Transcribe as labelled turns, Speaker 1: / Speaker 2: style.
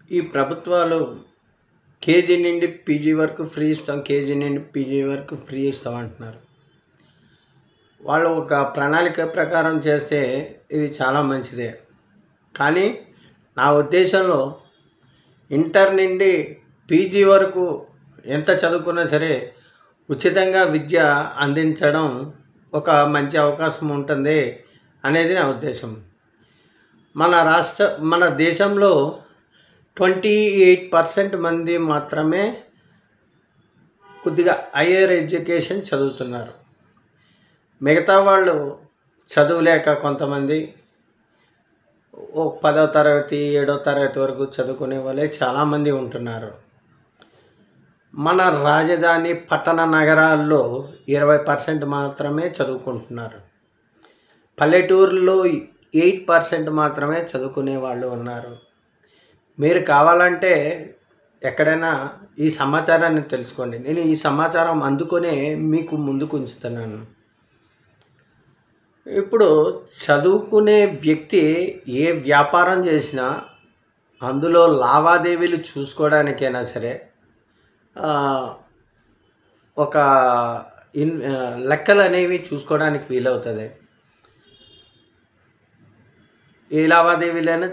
Speaker 1: ఈ ప్రభుత్వాలు కేజీ నుండి పీజీ వరకు ఫ్రీ ఇస్తాం, కేజీ నుండి పీజీ వరకు ఫ్రీ ఇస్తాం అంటున్నారు. వాళ్ళు ఒక ప్రణాళిక ప్రకారం చేస్తే ఇది చాలా మంచిదే. కానీ నా ఉద్దేశంలో ఇంటర్ నుండి పీజీ వరకు ఎంత చదువుకున్నా సరే ఉచితంగా విద్య అందించడం ఒక మంచి అవకాశం ఉంటుంది అనేది నా ఉద్దేశం. మన దేశంలో 28% మంది మాత్రమే కొద్దిగా హయ్యర్ ఎడ్యుకేషన్ చదువుతున్నారు. మిగతా వాళ్ళు చదువులేక కొంతమంది 10వ తరగతి 7వ తరగతి వరకు చదువుకునే వాళ్ళే చాలామంది ఉంటున్నారు. మన రాజధాని పట్టణ నగరాల్లో 20% మాత్రమే చదువుకుంటున్నారు. పల్లెటూరులో 8% మాత్రమే చదువుకునే వాళ్ళు ఉన్నారు. మీరు కావాలంటే ఎక్కడైనా ఈ సమాచారాన్ని తెలుసుకోండి. నేను ఈ సమాచారం అందుకునే మీకు ముందుకు ఉంచుతున్నాను. ఇప్పుడు చదువుకునే వ్యక్తి ఏ వ్యాపారం చేసినా అందులో లావాదేవీలు చూసుకోవడానికైనా సరే ఒక లెక్కలు అనేవి చూసుకోవడానికి వీలవుతుంది. ఏ లావాదేవీలైనా